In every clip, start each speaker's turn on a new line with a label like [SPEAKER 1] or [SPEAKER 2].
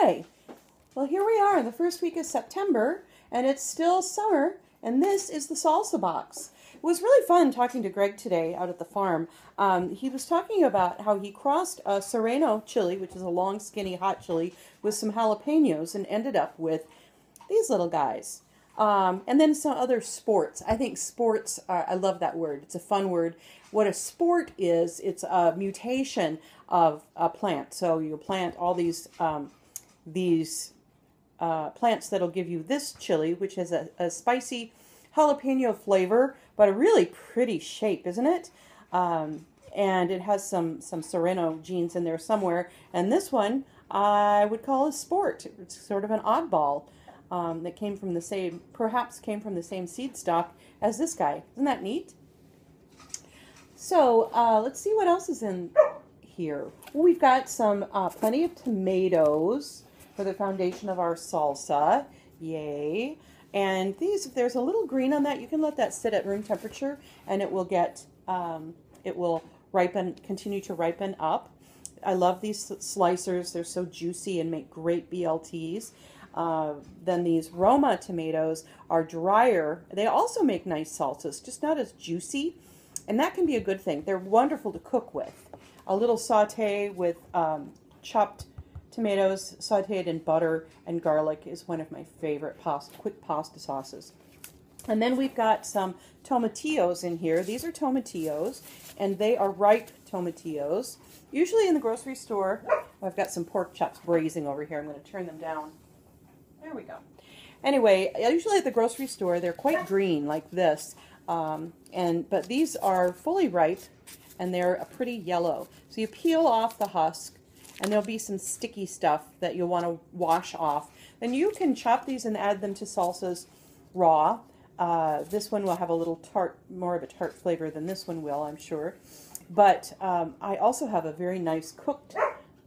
[SPEAKER 1] Okay, well here we are in the first week of September, and it's still summer, and this is the salsa box. It was really fun talking to Greg today out at the farm. He was talking about how he crossed a serrano chili, which is a long, skinny, hot chili, with some jalapenos and ended up with these little guys. And then some other sports. I think sports, I love that word. It's a fun word. What a sport is, it's a mutation of a plant. So you plant all these plants that'll give you this chili, which has a spicy jalapeno flavor, but a really pretty shape, isn't it? And it has some serrano genes in there somewhere. And this one I would call a sport. It's sort of an oddball that came from the same, perhaps came from the same seed stock as this guy. Isn't that neat? So let's see what else is in here. We've got some plenty of tomatoes for the foundation of our salsa. Yay. And these, if there's a little green on that, you can let that sit at room temperature and it will get, it will ripen, continue to ripen up. I love these slicers. They're so juicy and make great BLTs. Then these Roma tomatoes are drier. They also make nice salsas, just not as juicy. And that can be a good thing. They're wonderful to cook with. A little saute with chopped tomatoes sauteed in butter and garlic is one of my favorite quick pasta sauces. And then we've got some tomatillos in here. These are tomatillos, and they are ripe tomatillos. Usually in the grocery store, I've got some pork chops braising over here. I'm going to turn them down. There we go. Anyway, usually at the grocery store, they're quite green like this. But these are fully ripe, and they're a pretty yellow. So you peel off the husk, and there'll be some sticky stuff that you'll want to wash off. Then you can chop these and add them to salsas raw. This one will have a little tart, more of a tart flavor than this one will, I'm sure. But I also have a very nice cooked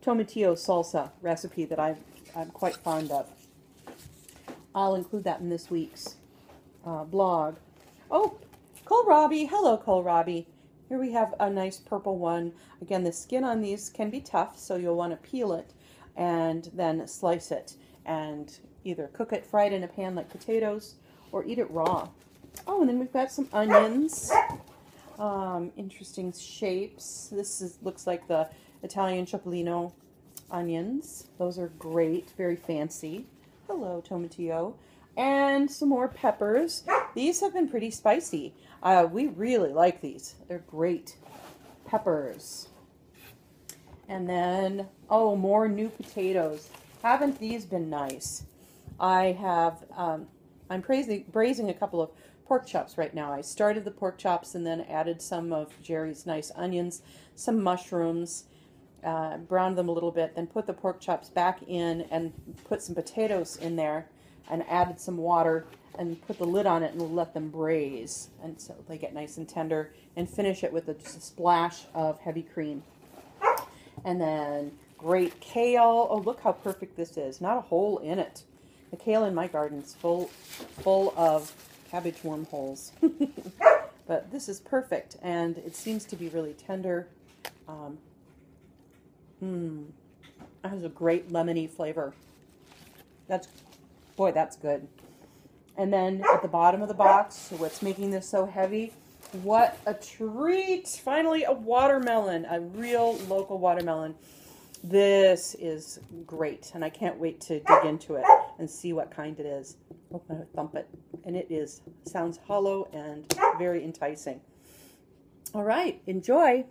[SPEAKER 1] tomatillo salsa recipe that I'm quite fond of. I'll include that in this week's blog. Oh, kohlrabi. Hello, kohlrabi. Here we have a nice purple one. Again, the skin on these can be tough, so you'll want to peel it and then slice it and either cook it, fry it in a pan like potatoes, or eat it raw. Oh, and then we've got some onions. Interesting shapes. This looks like the Italian cipollino onions. Those are great, very fancy. Hello, tomatillo. And some more peppers. These have been pretty spicy. We really like these. They're great peppers. And then, oh, more new potatoes. Haven't these been nice? I have, I'm braising a couple of pork chops right now. I started the pork chops and then added some of Jerry's nice onions, some mushrooms, browned them a little bit, then put the pork chops back in and put some potatoes in there and added some water and put the lid on it and let them braise. And so they get nice and tender, and finish it with just a splash of heavy cream. And then great kale. Oh, look how perfect this is. Not a hole in it. The kale in my garden is full of cabbage wormholes. But this is perfect, and it seems to be really tender. It has a great lemony flavor. Boy, that's good. And then at the bottom of the box, what's making this so heavy? What a treat! Finally, a watermelon, a real local watermelon. This is great, and I can't wait to dig into it and see what kind it is. I'm going to thump it, and it sounds hollow and very enticing. All right, enjoy.